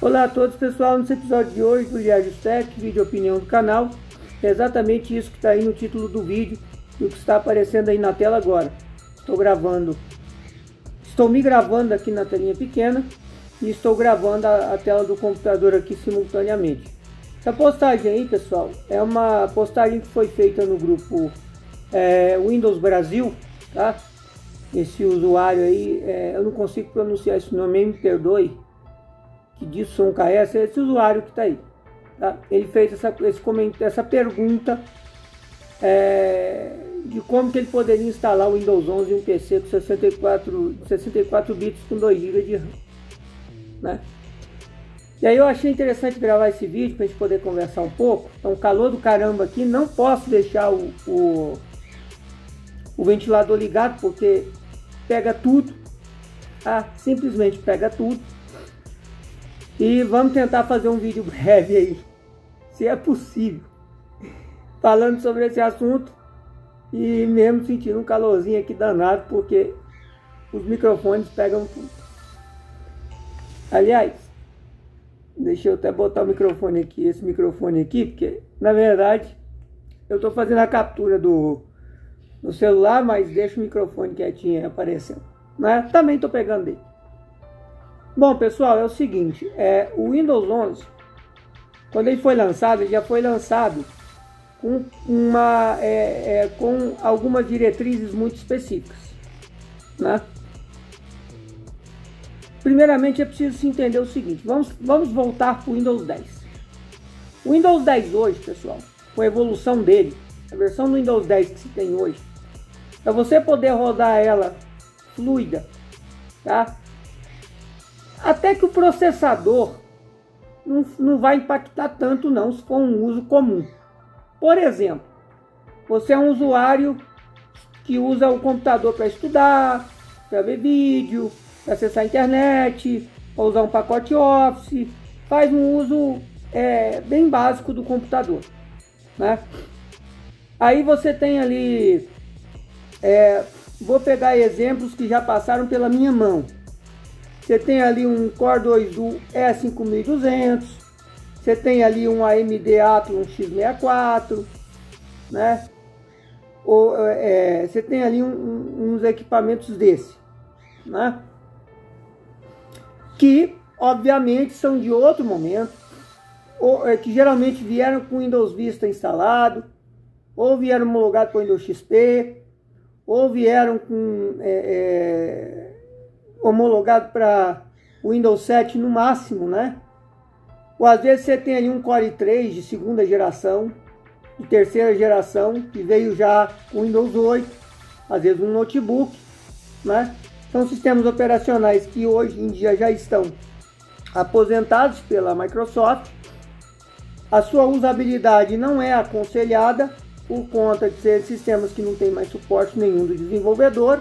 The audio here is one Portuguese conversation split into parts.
Olá a todos, pessoal. Nesse episódio de hoje do Liagios Tech, vídeo opinião do canal, é exatamente isso que está aí no título do vídeo e o que está aparecendo aí na tela agora. Estou me gravando aqui na telinha pequena e estou gravando a tela do computador aqui simultaneamente. Essa postagem aí, pessoal, é uma postagem que foi feita no grupo Windows Brasil, tá? Esse usuário aí, eu não consigo pronunciar esse nome, me perdoe, que diz som KS, é esse usuário que está aí, tá? Ele fez essa pergunta de como que ele poderia instalar o Windows 11 em um PC com 64 bits com 2 GB de RAM, né? E aí eu achei interessante gravar esse vídeo para a gente poder conversar um pouco. Então, calor do caramba aqui, não posso deixar o ventilador ligado porque pega tudo, tá? Simplesmente pega tudo. E vamos tentar fazer um vídeo breve aí, se é possível, falando sobre esse assunto e mesmo sentindo um calorzinho aqui danado, porque os microfones pegam tudo. Aliás, deixa eu até botar o microfone aqui, esse microfone aqui, porque na verdade eu estou fazendo a captura do celular, mas deixa o microfone quietinho aparecendo, né? Também estou pegando dele. Bom, pessoal, é o seguinte, o Windows 11, quando ele foi lançado, ele já foi lançado com com algumas diretrizes muito específicas, né? Primeiramente é preciso se entender o seguinte, vamos voltar para o Windows 10. O Windows 10 hoje, pessoal, com a evolução dele, a versão do Windows 10 que se tem hoje, para você poder rodar ela fluida, tá? Até que o processador não vai impactar tanto não, se for um uso comum. Por exemplo, você é um usuário que usa o computador para estudar, para ver vídeo, para acessar a internet, para usar um pacote Office, faz um uso bem básico do computador, né? Aí você tem ali, vou pegar exemplos que já passaram pela minha mão. Você tem ali um Core 2 Duo E5200, você tem ali um AMD Athlon X64, né? Você tem ali uns equipamentos desse, né? Que obviamente são de outro momento, que geralmente vieram com Windows Vista instalado, ou vieram homologados com Windows XP, ou vieram com homologado para Windows 7 no máximo, né? Ou às vezes você tem ali um Core i3 de segunda geração, de terceira geração, que veio já com Windows 8, às vezes um notebook, né? São sistemas operacionais que hoje em dia já estão aposentados pela Microsoft. A sua usabilidade não é aconselhada por conta de ser sistemas que não tem mais suporte nenhum do desenvolvedor.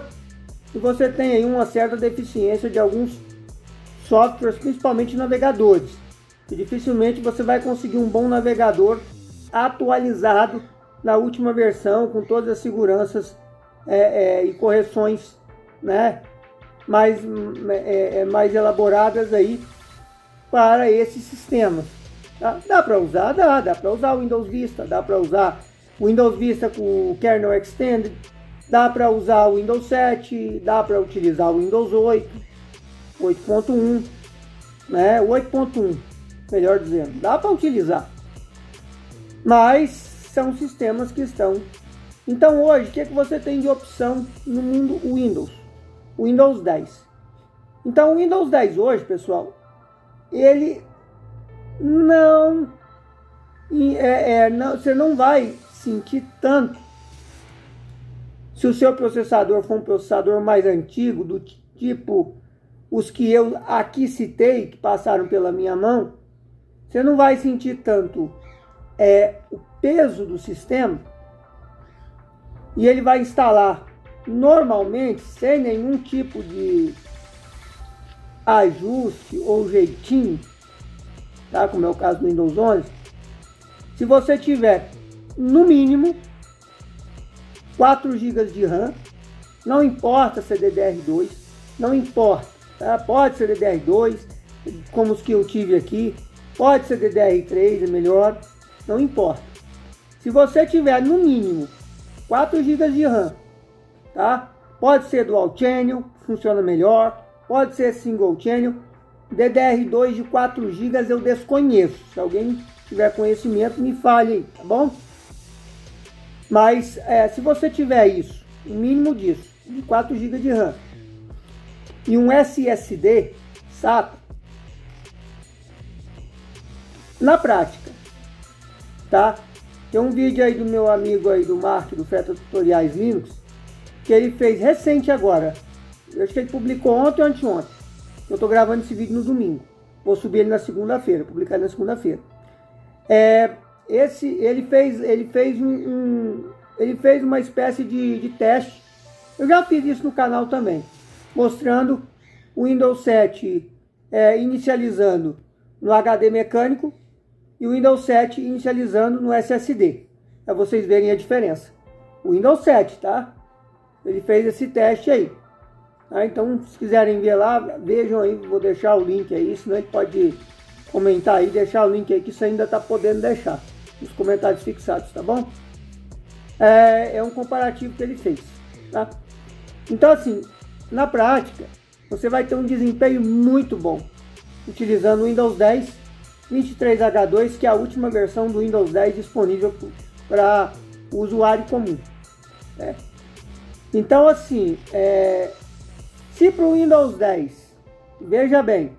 E você tem aí uma certa deficiência de alguns softwares, principalmente navegadores. E dificilmente você vai conseguir um bom navegador atualizado na última versão, com todas as seguranças e correções, né, mais elaboradas aí para esses sistemas. Tá? Dá para usar? Dá para usar o Windows Vista, dá para usar o Windows Vista com o Kernel Extended, dá para usar o Windows 7, dá para utilizar o Windows 8, 8.1, né? 8.1, melhor dizendo, dá para utilizar. Mas são sistemas que estão. Então hoje, o que você tem de opção no mundo Windows? O Windows 10. Então o Windows 10 hoje, pessoal, ele você não vai sentir tanto se o seu processador for um processador mais antigo, do tipo os que eu aqui citei, que passaram pela minha mão. Você não vai sentir tanto o peso do sistema, e ele vai instalar normalmente sem nenhum tipo de ajuste ou jeitinho, tá? Como é o caso do Windows 11. Se você tiver no mínimo 4 GB de RAM, não importa se é DDR2, não importa, tá? Pode ser DDR2, como os que eu tive aqui. Pode ser DDR3, é melhor, não importa. Se você tiver no mínimo 4 GB de RAM, tá? Pode ser Dual Channel, funciona melhor. Pode ser Single Channel. DDR2 de 4 GB eu desconheço. Se alguém tiver conhecimento, me fale aí, tá bom? Mas se você tiver isso, o mínimo disso, de 4 GB de RAM e um SSD SATA, na prática, tá? Tem um vídeo aí do meu amigo aí do Mark, do Feta Tutoriais Linux, que ele fez recente agora. Eu acho que ele publicou ontem ou anteontem. Eu tô gravando esse vídeo no domingo. Vou subir ele na segunda-feira, publicar ele na segunda-feira. Ele fez uma espécie de teste. Eu já fiz isso no canal também, mostrando o Windows 7 inicializando no HD mecânico e o Windows 7 inicializando no SSD, para vocês verem a diferença. O Windows 7, tá? Ele fez esse teste aí. Então, se quiserem ver lá, vejam aí, vou deixar o link aí, senão ele pode comentar aí, deixar o link aí, que isso ainda tá podendo deixar nos comentários fixados, tá bom? É um comparativo que ele fez, tá? Então, assim, na prática, você vai ter um desempenho muito bom utilizando o Windows 10 23H2, que é a última versão do Windows 10 disponível para o usuário comum. Então, assim, se para o Windows 10, veja bem,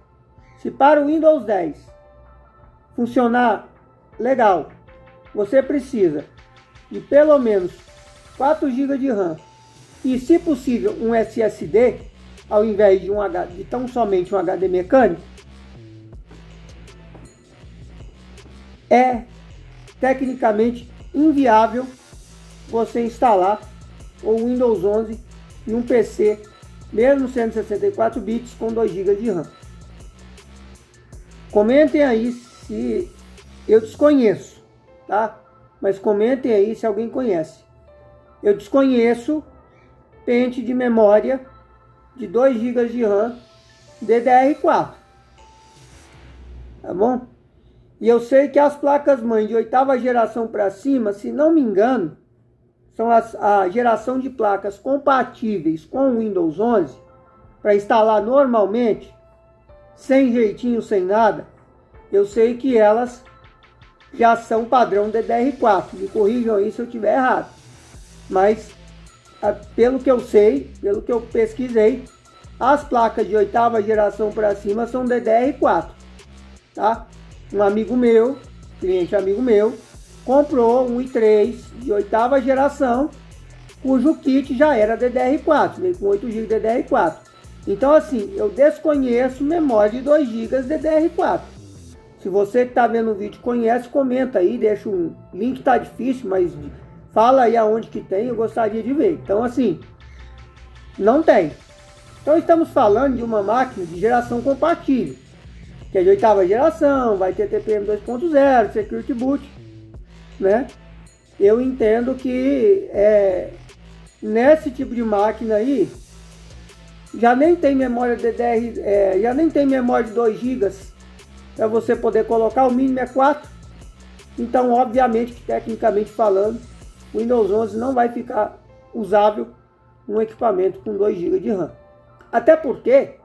se para o Windows 10 funcionar legal, você precisa de pelo menos 4 GB de RAM e, se possível, um SSD, ao invés de tão somente um HD mecânico, é tecnicamente inviável você instalar o Windows 11 em um PC, mesmo sendo 64 bits com 2 GB de RAM. Comentem aí se eu desconheço, tá? Mas comentem aí se alguém conhece. Eu desconheço pente de memória de 2 GB de RAM DDR4, tá bom? E eu sei que as placas-mãe de 8ª geração para cima, se não me engano, são a geração de placas compatíveis com o Windows 11, para instalar normalmente, sem jeitinho, sem nada. Eu sei que elas já são padrão DDR4, me corrijam aí se eu estiver errado. Mas, pelo que eu sei, pelo que eu pesquisei, as placas de 8ª geração para cima são DDR4, tá? Um amigo meu, cliente amigo meu, comprou um i3 de 8ª geração, cujo kit já era DDR4, veio com 8 GB DDR4. Então, assim, eu desconheço memória de 2 GB DDR4. Se você que está vendo o vídeo conhece, comenta aí, deixa um link, tá difícil, mas fala aí aonde que tem, eu gostaria de ver. Então, assim, não tem. Então, estamos falando de uma máquina de geração compatível, que é de 8ª geração, vai ter TPM 2.0, Security Boot, né? Eu entendo que nesse tipo de máquina aí já nem tem memória DDR, já nem tem memória de 2 GB para você poder colocar, o mínimo é 4. Então, obviamente que tecnicamente falando, o Windows 11 não vai ficar usável num equipamento com 2 GB de RAM. Até porque,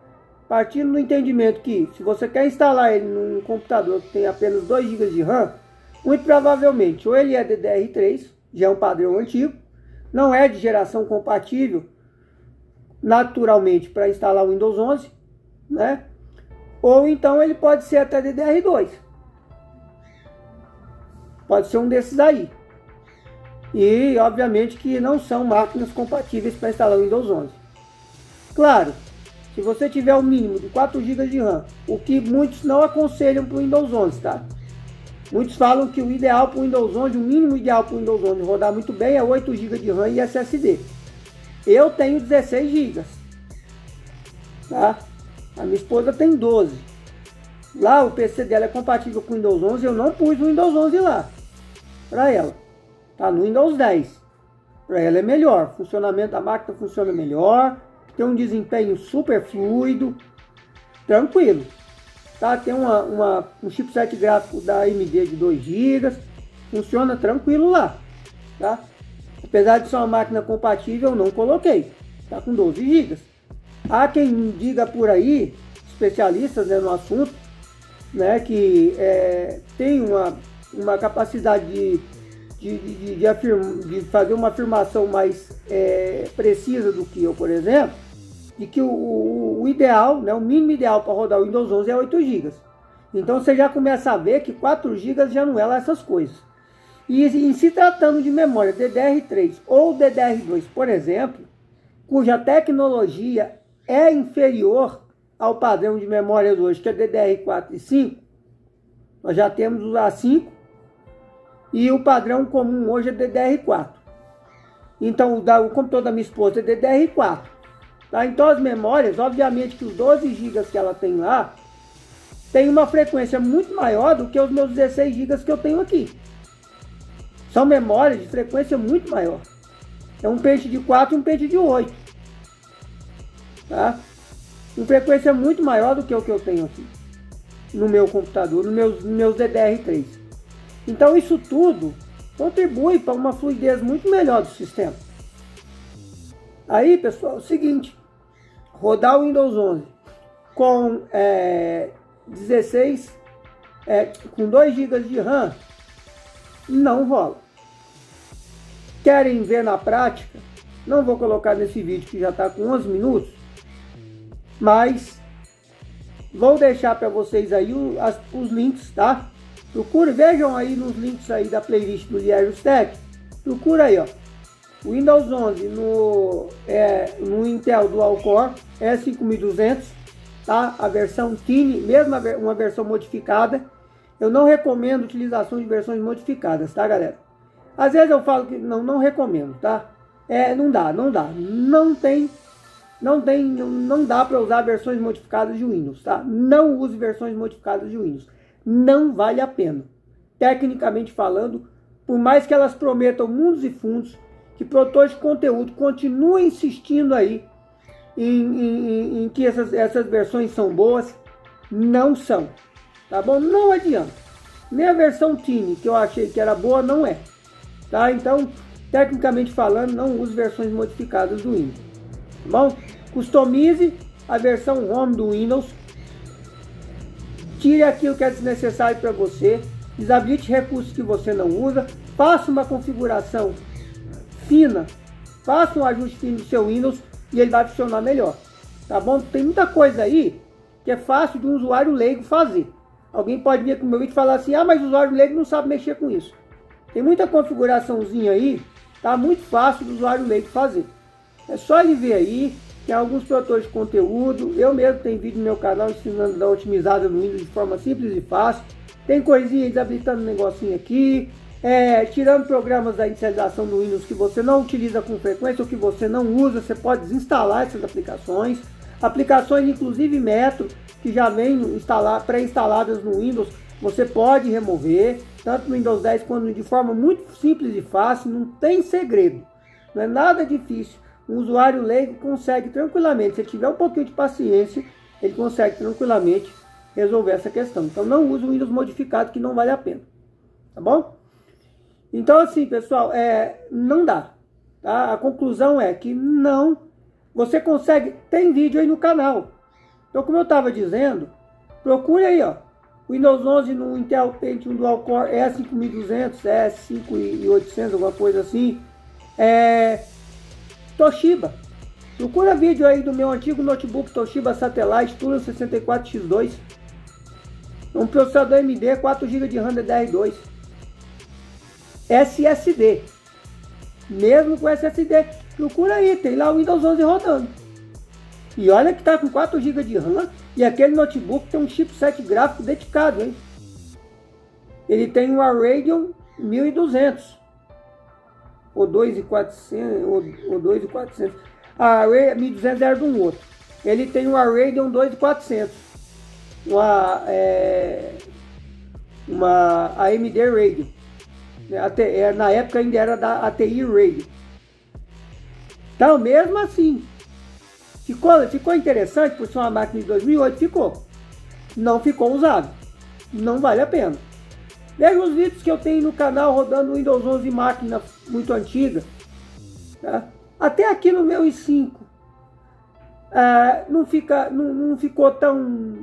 partindo do entendimento que se você quer instalar ele num computador que tem apenas 2 GB de RAM, muito provavelmente ou ele é DDR3, já é um padrão antigo, não é de geração compatível naturalmente para instalar o Windows 11, né? Ou então ele pode ser até DDR2. Pode ser um desses aí. E obviamente que não são máquinas compatíveis para instalar o Windows 11. Claro, se você tiver o mínimo de 4 GB de RAM, o que muitos não aconselham para o Windows 11, tá? Muitos falam que o ideal para o Windows 11, o mínimo ideal para o Windows 11 rodar muito bem é 8 GB de RAM e SSD. Eu tenho 16 GB, tá? A minha esposa tem 12. Lá o PC dela é compatível com o Windows 11, eu não pus o Windows 11 lá para ela. Tá no Windows 10. Para ela é melhor, o funcionamento da máquina funciona melhor, tem um desempenho super fluido, tranquilo. tá? Tem um chipset gráfico da AMD de 2 GB, funciona tranquilo lá, tá? Apesar de ser uma máquina compatível, eu não coloquei, tá com 12 GB. Há quem diga por aí, especialistas, né, no assunto, né, que tem uma capacidade de fazer uma afirmação mais precisa do que eu, por exemplo, de que o ideal, né, o mínimo ideal para rodar o Windows 11 é 8 GB. Então você já começa a ver que 4 GB já não é lá essas coisas. E em se tratando de memória DDR3 ou DDR2, por exemplo, cuja tecnologia é inferior ao padrão de memórias hoje, que é DDR4 e 5, nós já temos o A5 e o padrão comum hoje é DDR4. Então o computador da minha esposa é DDR4. Tá? Então as memórias, obviamente que os 12 GB que ela tem lá, tem uma frequência muito maior do que os meus 16 GB que eu tenho aqui. São memórias de frequência muito maior. É um pente de 4 e um pente de 8. Tá? Com frequência muito maior do que o que eu tenho aqui no meu computador, nos meus DDR3. Então isso tudo contribui para uma fluidez muito melhor do sistema. Aí, pessoal, é o seguinte, rodar o Windows 11 com 2 GB de RAM não rola. Querem ver na prática? Não vou colocar nesse vídeo que já está com 11 minutos, mas vou deixar para vocês aí os links, tá? Procure, vejam aí nos links aí da playlist do Lierios Tech. Procura aí, ó. Windows 11 no Intel Dual Core E5200, tá? A versão Tiny, mesmo uma versão modificada. Eu não recomendo utilização de versões modificadas, tá, galera? Às vezes eu falo que não recomendo, tá? Não dá. Não dá para usar versões modificadas de Windows, tá? Não use versões modificadas de Windows. Não vale a pena. Tecnicamente falando, por mais que elas prometam mundos e fundos, que produtores de conteúdo continuem insistindo aí em que essas versões são boas, não são. Tá bom? Não adianta. Nem a versão Tiny, que eu achei que era boa, não é. Tá? Então, tecnicamente falando, não use versões modificadas do Windows. Tá bom? Customize a versão Home do Windows. Tire aquilo que é desnecessário para você. Desabilite recursos que você não usa. Faça uma configuração fina. Faça um ajuste fino do seu Windows e ele vai funcionar melhor. Tá bom? Tem muita coisa aí que é fácil de um usuário leigo fazer. Alguém pode vir com o meu vídeo e falar assim, mas o usuário leigo não sabe mexer com isso. Tem muita configuraçãozinha aí, tá muito fácil do usuário leigo fazer. É só ele ver aí, tem alguns produtores de conteúdo, eu mesmo tenho vídeo no meu canal ensinando a dar otimizada no Windows de forma simples e fácil. Tem coisinha aí desabilitando um negocinho aqui, tirando programas da inicialização do Windows que você não utiliza com frequência ou que você não usa, você pode desinstalar essas aplicações. Aplicações inclusive Metro, que já vem pré-instaladas no Windows, você pode remover, tanto no Windows 10 quanto de forma muito simples e fácil, não tem segredo, não é nada difícil. Um usuário leigo consegue tranquilamente, se ele tiver um pouquinho de paciência, ele consegue tranquilamente resolver essa questão. Então não use o Windows modificado, que não vale a pena, tá bom? Então assim, pessoal, não dá, tá? A conclusão é que não, você consegue, tem vídeo aí no canal. Então, como eu estava dizendo, procure aí, ó, Windows 11 no Intel Pentium Dual Core E5200, E5800, alguma coisa assim. Toshiba. Procura vídeo aí do meu antigo notebook Toshiba Satellite Turbo 64X2. Um processador AMD, 4 GB de RAM DDR2. SSD. Mesmo com SSD. Procura aí, tem lá o Windows 11 rodando. E olha que tá com 4 GB de RAM e aquele notebook tem um chipset gráfico dedicado, hein? Ele tem um Radeon 1200 ou 2400 ou 2400. A 1200 era de um outro. Ele tem um Radeon 2400. Uma AMD Radeon. Na época ainda era da ATI Radeon. Então, mesmo assim, ficou interessante por ser uma máquina de 2008, ficou. não ficou usável. Não vale a pena. Veja os vídeos que eu tenho no canal rodando Windows 11 máquina muito antiga. Tá? Até aqui no meu i5 não ficou tão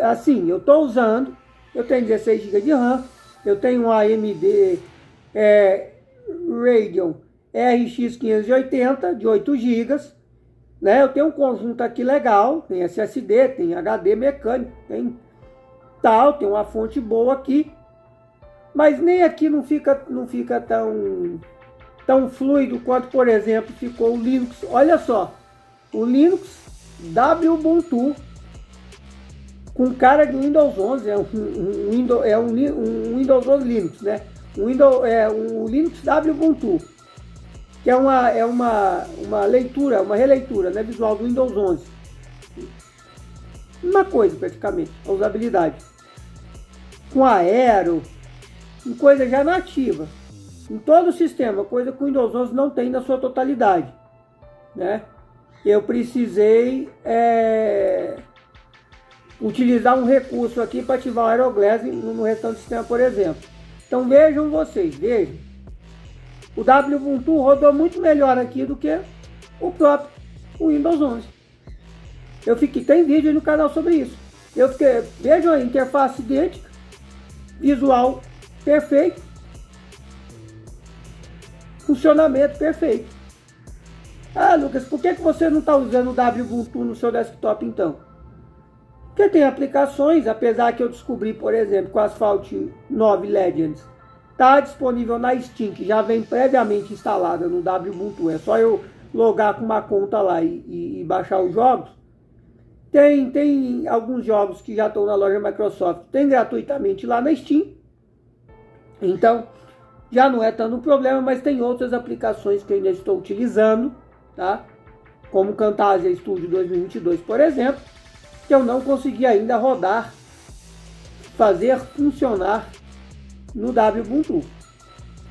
assim. Eu estou usando, eu tenho 16 GB de RAM, eu tenho um AMD Radeon RX 580 de 8 GB, né? Eu tenho um conjunto aqui legal, tem SSD, tem HD mecânico, tem uma fonte boa aqui, mas nem aqui não fica tão fluido quanto, por exemplo, ficou o Linux. Olha só, o Linux Ubuntu com cara de Windows 11, um Windows 11 Linux, né? Um Linux Ubuntu, que é uma leitura, uma releitura, né, visual do Windows 11. Uma coisa praticamente, a usabilidade. Com Aero, com coisa já nativa. Em todo o sistema, coisa que o Windows 11 não tem na sua totalidade, né? Eu precisei utilizar um recurso aqui para ativar o Aeroglass no restante do sistema, por exemplo. Então vejam vocês, vejam. O Ubuntu rodou muito melhor aqui do que o próprio Windows 11. Tem vídeo aí no canal sobre isso. Vejam a interface idêntica, visual perfeito, funcionamento perfeito. Ah, Lucas, por que você não está usando o Ubuntu no seu desktop então? Porque tem aplicações, apesar que eu descobri, por exemplo, com Asphalt 9 Legends, está disponível na Steam, que já vem previamente instalada no Ubuntu. É só eu logar com uma conta lá e baixar os jogos. Tem alguns jogos que já estão na loja Microsoft, tem gratuitamente lá na Steam. Então, já não é tanto um problema, mas tem outras aplicações que eu ainda estou utilizando, tá? Como Camtasia Studio 2022, por exemplo, que eu não consegui ainda rodar, fazer funcionar no Ubuntu.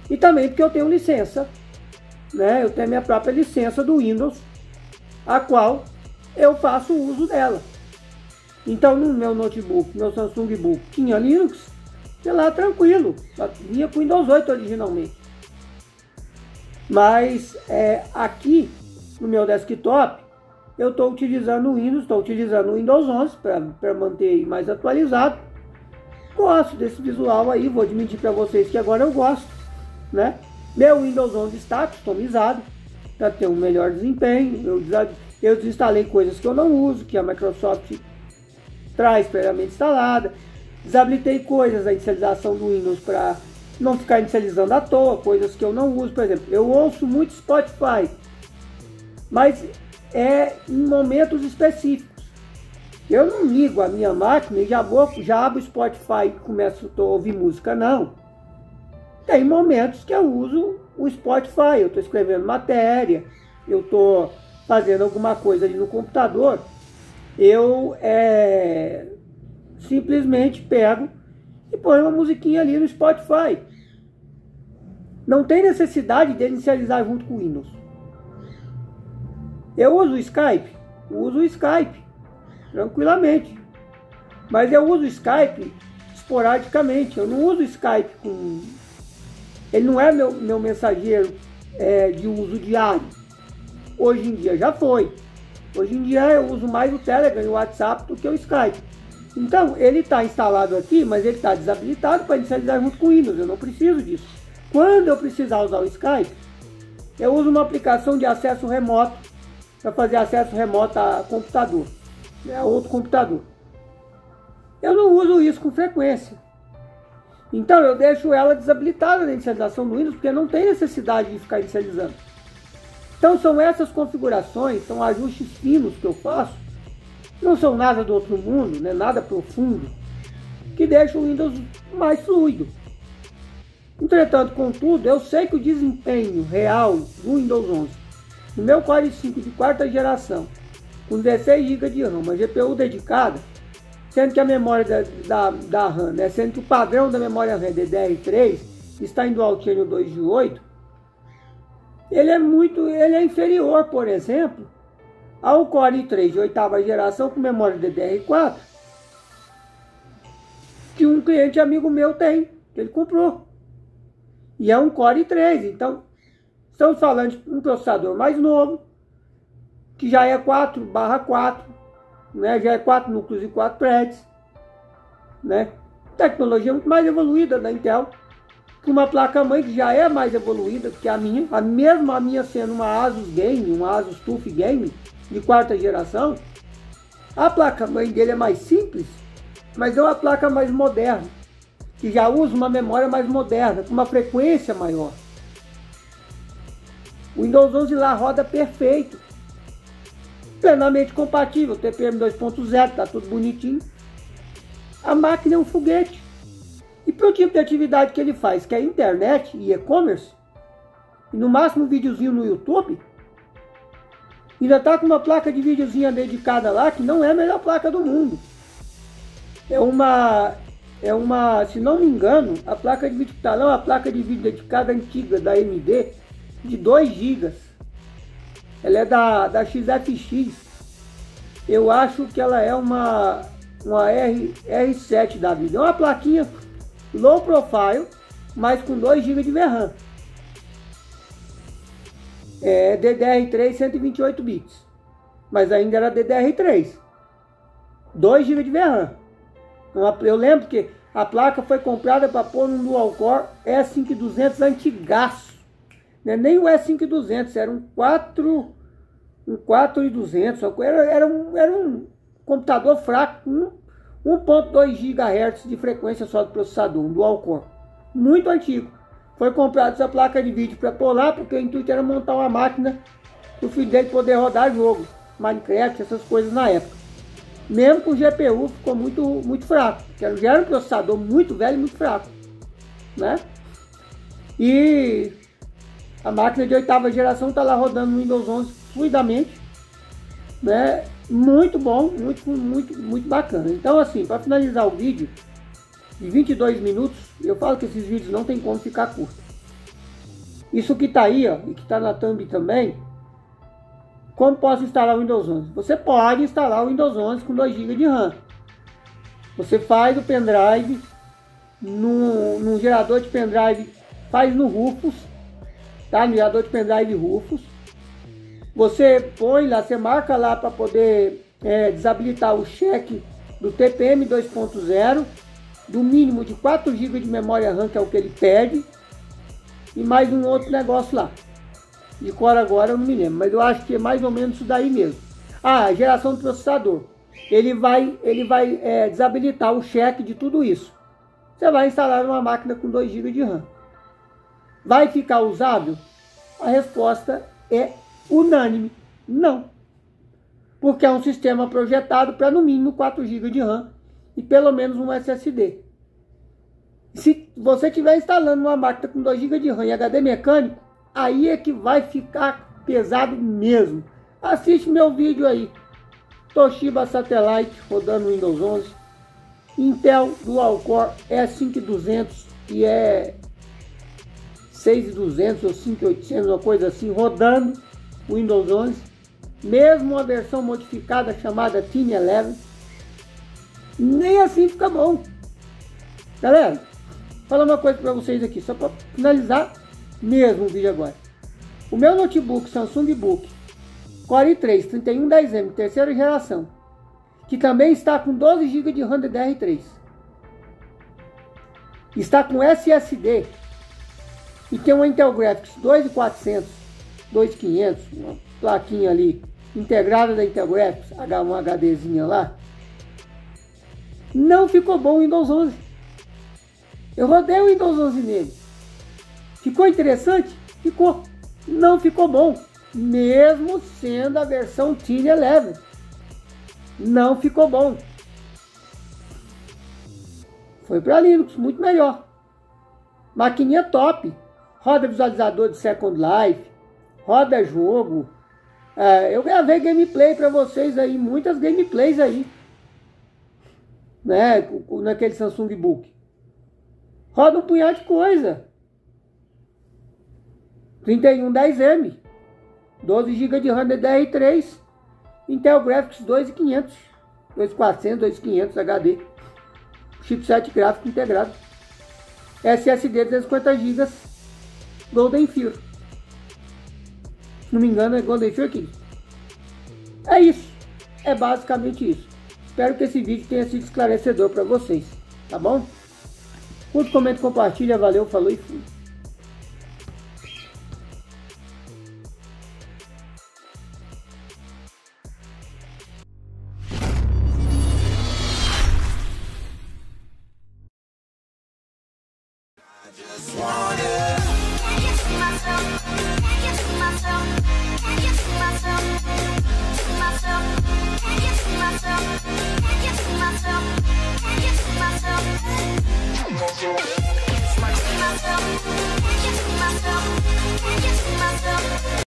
E também porque eu tenho licença, né? Eu tenho minha própria licença do Windows, a qual eu faço uso dela. Então no meu notebook, meu Samsung Book, tinha Linux, sei lá, tranquilo, vinha com Windows 8 originalmente. Mas aqui no meu desktop eu estou utilizando o Windows, estou utilizando o Windows 11 para manter mais atualizado. Gosto desse visual aí, vou admitir para vocês que agora eu gosto, né? Meu Windows 11 está customizado para ter um melhor desempenho. Eu desinstalei coisas que eu não uso, que a Microsoft traz previamente instalada. Desabilitei coisas da inicialização do Windows para não ficar inicializando à toa, coisas que eu não uso. Por exemplo, eu ouço muito Spotify, mas em momentos específicos. Eu não ligo a minha máquina e já abro o Spotify e começo a ouvir música, não. Tem momentos que eu uso o Spotify, eu estou escrevendo matéria, eu estou fazendo alguma coisa ali no computador, eu simplesmente pego e ponho uma musiquinha ali no Spotify. Não tem necessidade de inicializar junto com o Windows. Eu uso o Skype? Uso o Skype tranquilamente. Mas eu uso o Skype esporadicamente. Eu não uso o Skype com... Ele não é meu mensageiro de uso diário. Hoje em dia já foi. Hoje em dia eu uso mais o Telegram e o WhatsApp do que o Skype. Então ele está instalado aqui, mas ele está desabilitado para inicializar junto com o Windows. Eu não preciso disso. Quando eu precisar usar o Skype, eu uso uma aplicação de acesso remoto para fazer acesso remoto a computador, a outro computador. Eu não uso isso com frequência. Então eu deixo ela desabilitada na inicialização do Windows, porque não tem necessidade de ficar inicializando. Então são essas configurações, são ajustes finos que eu faço, não são nada do outro mundo, né, nada profundo, que deixam o Windows mais fluido. Entretanto, contudo, eu sei que o desempenho real do Windows 11, no meu Core i5 de quarta geração, com 16 GB de RAM, uma GPU dedicada, sendo que a memória da RAM, né, sendo que o padrão da memória RAM DDR3 está em Dual Channel 2 de 8, ele é inferior, por exemplo, ao Core i3 de oitava geração com memória DDR4, que um cliente amigo meu tem, que ele comprou. E é um Core i3, então estamos falando de um processador mais novo, que já é 4/4, né? Já é 4 núcleos e 4 threads, né? Tecnologia muito mais evoluída da Intel, com uma placa-mãe que já é mais evoluída que a minha, a minha sendo uma Asus Game, uma Asus TUF Game de 4ª geração. A placa-mãe dele é mais simples, mas é uma placa mais moderna, que já usa uma memória mais moderna, com uma frequência maior. O Windows 11 lá roda perfeito, plenamente compatível, TPM 2.0, tá tudo bonitinho. A máquina é um foguete. E para o tipo de atividade que ele faz, que é internet e e-commerce, e no máximo um videozinho no YouTube, ainda tá com uma placa de videozinha dedicada lá, que não é a melhor placa do mundo. É uma, se não me engano, a placa de vídeo que tá lá é uma placa de vídeo dedicada antiga da AMD, de 2 GB. Ela é da XFX. Eu acho que ela é uma R7 da vida. É uma plaquinha low profile, mas com 2 GB de VRAM. É DDR3 128 bits. Mas ainda era DDR3. 2 GB de VRAM. Eu lembro que a placa foi comprada para pôr num dual core E5200 antigaço. Não é nem o E5200, era um 4200. Era um computador fraco com 1.2 GHz de frequência só do processador, um dual core. Muito antigo. Foi comprada essa placa de vídeo para pôr lá, porque o intuito era montar uma máquina para o filho dele poder rodar jogo, Minecraft, essas coisas na época. Mesmo com o GPU ficou muito fraco, porque já era um processador muito velho e muito fraco, né? E a máquina de 8ª geração está lá rodando no Windows 11 fluidamente, né? Muito bom, muito bacana. Então, assim, para finalizar o vídeo de 22 minutos, eu falo que esses vídeos não tem como ficar curto. Isso que está aí, ó, e que está na thumb também. Como posso instalar o Windows 11? Você pode instalar o Windows 11 com 2 GB de RAM. Você faz o pendrive num gerador de pendrive, faz no Rufus, tá? No gerador de pendrive Rufus. Você põe lá, você marca lá para poder desabilitar o cheque do TPM 2.0, do mínimo de 4 GB de memória RAM, que é o que ele pede, e mais um outro negócio lá. De cor agora eu não me lembro, mas eu acho que é mais ou menos isso daí mesmo. Ah, geração do processador. Ele vai desabilitar o cheque de tudo isso. Você vai instalar uma máquina com 2 GB de RAM. Vai ficar usável? A resposta é unânime, não. Porque é um sistema projetado para no mínimo 4 GB de RAM e pelo menos um SSD. Se você estiver instalando uma máquina com 2 GB de RAM e HD mecânico, aí é que vai ficar pesado mesmo. Assiste meu vídeo aí. Toshiba Satellite rodando Windows 11. Intel Dual Core E5200 e E6200 ou 5800, uma coisa assim, rodando o Windows 11. Mesmo uma versão modificada chamada Thin 11. Nem assim fica bom. Galera, vou falar uma coisa para vocês aqui, só para finalizar mesmo o vídeo agora. O meu notebook Samsung Book Core i3 3110M, 3ª geração, que também está com 12 GB de RAM DDR3, está com SSD e tem uma Intel Graphics 2400, 2500, uma plaquinha ali integrada da Intel Graphics, um HDzinha lá. Não ficou bom o Windows 11. Eu rodei o Windows 11 nele. Ficou interessante? Ficou. Não ficou bom, mesmo sendo a versão Thin 11. Não ficou bom. Foi para Linux, muito melhor. Maquininha top. Roda visualizador de Second Life, roda jogo. Eu gravei gameplay para vocês aí, muitas gameplays aí, né, naquele Samsung Book. Roda um punhado de coisa. 3110M, 12 GB de RAM DDR3, Intel Graphics 2500, 2400, 2500 HD. chipset gráfico integrado, SSD 250 GB, Golden Field. Se não me engano é Golden Field aqui. É isso, é basicamente isso. Espero que esse vídeo tenha sido esclarecedor para vocês, tá bom? Curta, comenta, compartilha, valeu, falou e fui. Myself.